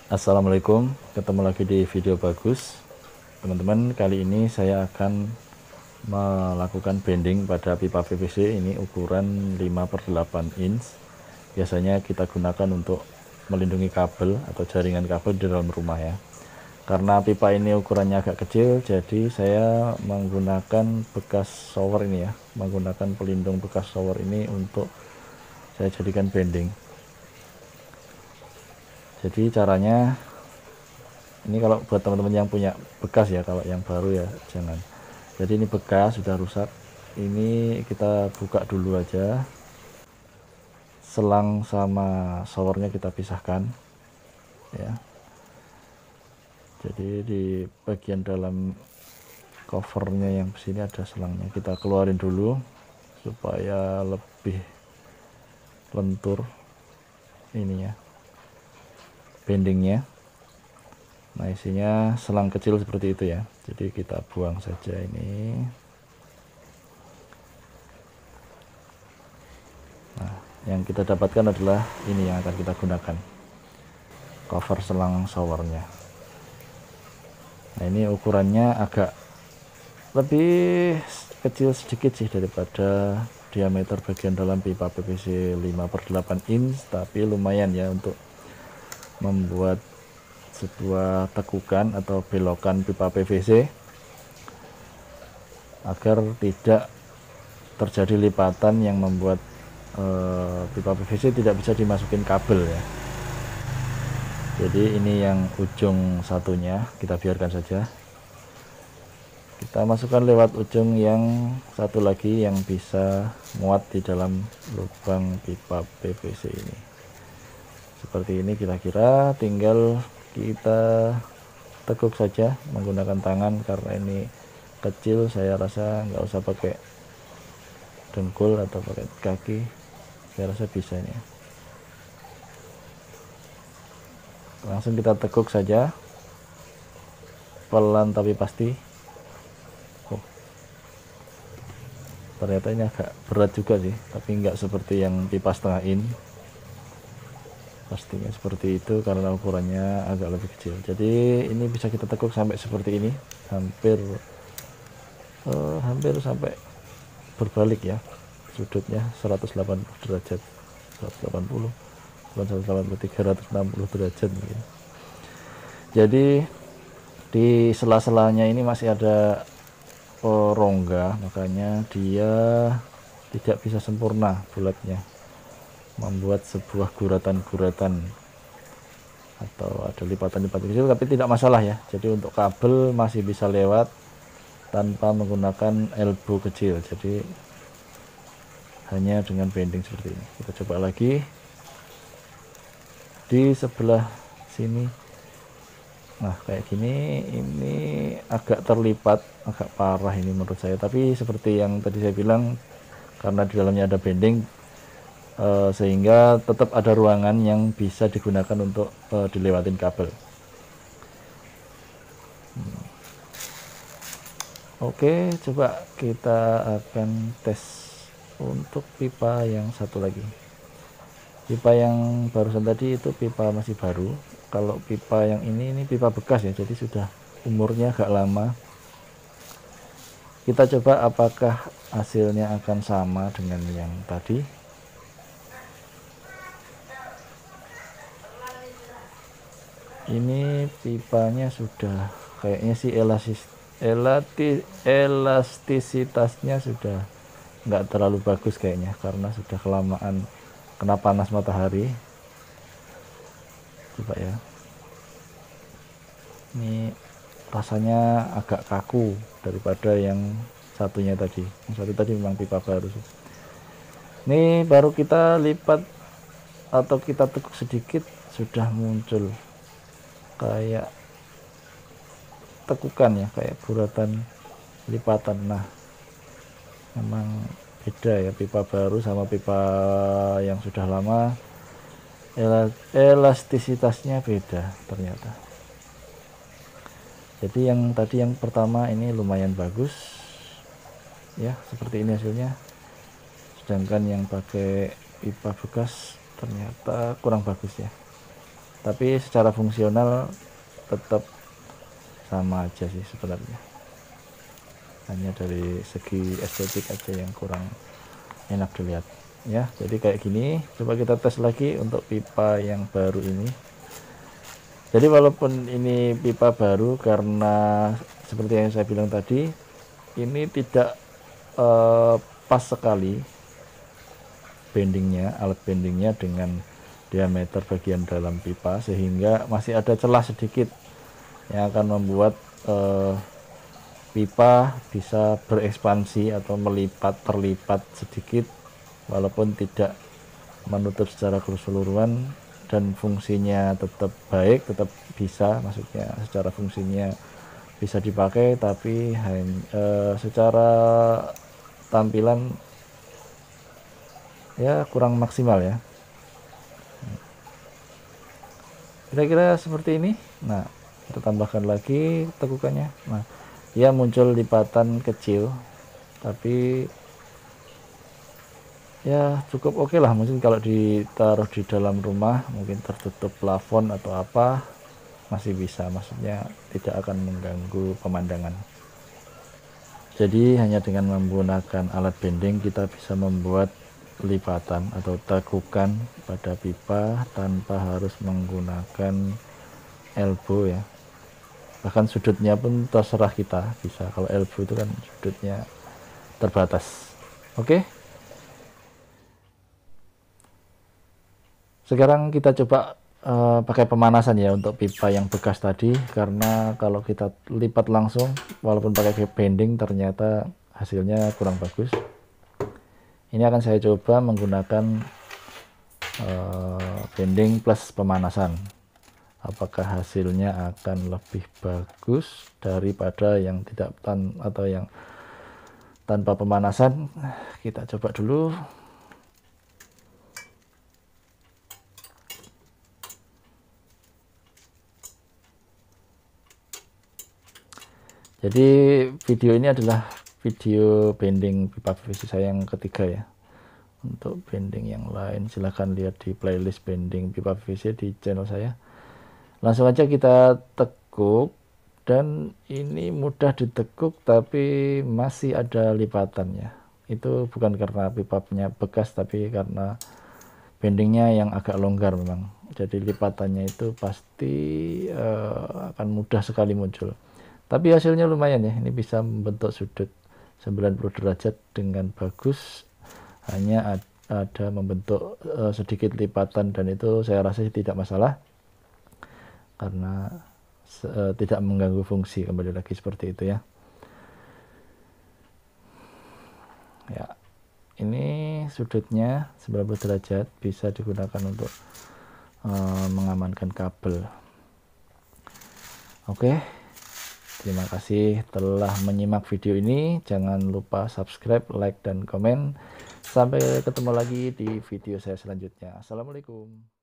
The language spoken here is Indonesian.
Assalamualaikum, ketemu lagi di video bagus teman-teman. Kali ini saya akan melakukan bending pada pipa PVC ini ukuran 5/8 inch. Biasanya kita gunakan untuk melindungi kabel atau jaringan kabel di dalam rumah ya. Karena pipa ini ukurannya agak kecil, jadi saya menggunakan bekas shower ini ya, menggunakan pelindung bekas shower ini untuk saya jadikan bending. Jadi caranya, ini kalau buat teman-teman yang punya bekas ya, kalau yang baru ya jangan. Jadi ini bekas sudah rusak, ini kita buka dulu aja, selang sama showernya kita pisahkan ya. Jadi di bagian dalam covernya yang sini ada selangnya, kita keluarin dulu supaya lebih lentur ini ya, bendingnya. Nah, isinya selang kecil seperti itu ya, jadi kita buang saja ini. Nah, yang kita dapatkan adalah ini yang akan kita gunakan, cover selang showernya. Nah, ini ukurannya agak lebih kecil sedikit sih daripada diameter bagian dalam pipa PVC 5/8 inch, tapi lumayan ya untuk membuat sebuah tekukan atau belokan pipa PVC agar tidak terjadi lipatan yang membuat pipa PVC tidak bisa dimasukin kabel ya. Jadi ini yang ujung satunya kita biarkan saja, kita masukkan lewat ujung yang satu lagi yang bisa muat di dalam lubang pipa PVC ini. Seperti ini kira-kira, tinggal kita tekuk saja menggunakan tangan, karena ini kecil saya rasa nggak usah pakai dengkul atau pakai kaki, saya rasa bisa ini. Langsung kita tekuk saja, pelan tapi pasti. Oh, ternyata ini agak berat juga sih, tapi nggak seperti yang pipa setengah in. Pastinya seperti itu karena ukurannya agak lebih kecil. Jadi ini bisa kita tekuk sampai seperti ini, hampir sampai berbalik ya, sudutnya 180 derajat, 180 180 360 derajat mungkin. Jadi di sela-selanya ini masih ada rongga, makanya dia tidak bisa sempurna bulatnya, membuat sebuah guratan-guratan atau ada lipatan-lipatan kecil, tapi tidak masalah ya. Jadi untuk kabel masih bisa lewat tanpa menggunakan elbow kecil, jadi hanya dengan bending seperti ini. Kita coba lagi di sebelah sini. Nah, kayak gini, ini agak terlipat, agak parah ini menurut saya, tapi seperti yang tadi saya bilang, karena di dalamnya ada bending, sehingga tetap ada ruangan yang bisa digunakan untuk dilewatin kabel. Oke, coba kita akan tes untuk pipa yang satu lagi. Pipa yang barusan tadi itu pipa masih baru. Kalau pipa yang ini pipa bekas ya, jadi sudah umurnya agak lama. Kita coba apakah hasilnya akan sama dengan yang tadi. Ini pipanya sudah kayaknya sih elastisitasnya sudah nggak terlalu bagus kayaknya, karena sudah kelamaan kena panas matahari. Coba ya, ini rasanya agak kaku daripada yang satunya tadi. Yang satu tadi memang pipa baru sih. Ini baru kita lipat atau kita tekuk sedikit sudah muncul kayak tekukan ya, kayak guratan lipatan. Nah, memang beda ya pipa baru sama pipa yang sudah lama, elastisitasnya beda ternyata. Jadi yang tadi yang pertama ini lumayan bagus ya, seperti ini hasilnya, sedangkan yang pakai pipa bekas ternyata kurang bagus ya. tapi secara fungsional tetap sama aja sih sebenarnya, hanya dari segi estetik aja yang kurang enak dilihat ya. Jadi kayak gini, coba kita tes lagi untuk pipa yang baru ini. Jadi walaupun ini pipa baru, karena seperti yang saya bilang tadi, ini tidak pas sekali bendingnya, alat bendingnya dengan diameter bagian dalam pipa, sehingga masih ada celah sedikit yang akan membuat pipa bisa berekspansi atau terlipat sedikit, walaupun tidak menutup secara keseluruhan, dan fungsinya tetap baik, tetap bisa, maksudnya secara fungsinya bisa dipakai, tapi secara tampilan ya kurang maksimal ya, kira-kira seperti ini. Nah, kita tambahkan lagi tekukannya. Nah, dia muncul lipatan kecil, tapi ya cukup oke lah. Mungkin kalau ditaruh di dalam rumah, mungkin tertutup plafon atau apa, masih bisa, maksudnya tidak akan mengganggu pemandangan. Jadi hanya dengan menggunakan alat bending kita bisa membuat lipatan atau tekukan pada pipa tanpa harus menggunakan elbow ya. Bahkan sudutnya pun terserah kita, bisa. Kalau elbow itu kan sudutnya terbatas. Oke. Sekarang kita coba pakai pemanasan ya untuk pipa yang bekas tadi, karena kalau kita lipat langsung walaupun pakai bending ternyata hasilnya kurang bagus. Ini akan saya coba menggunakan bending plus pemanasan. Apakah hasilnya akan lebih bagus daripada yang tidak atau yang tanpa pemanasan? Kita coba dulu. Jadi video ini adalah video bending pipa PVC saya yang ketiga ya. Untuk bending yang lain silahkan lihat di playlist bending pipa PVC di channel saya. Langsung aja kita tekuk, dan ini mudah ditekuk tapi masih ada lipatannya. Itu bukan karena pipanya bekas, tapi karena bendingnya yang agak longgar memang. Jadi lipatannya itu pasti akan mudah sekali muncul. Tapi hasilnya lumayan ya, ini bisa membentuk sudut 90 derajat dengan bagus. Hanya ada membentuk sedikit lipatan, dan itu saya rasa tidak masalah karena tidak mengganggu fungsi, kembali lagi seperti itu ya. Ya, ini sudutnya 90 derajat, bisa digunakan untuk mengamankan kabel. Oke. Terima kasih telah menyimak video ini. Jangan lupa subscribe, like, dan komen. Sampai ketemu lagi di video saya selanjutnya. Assalamualaikum.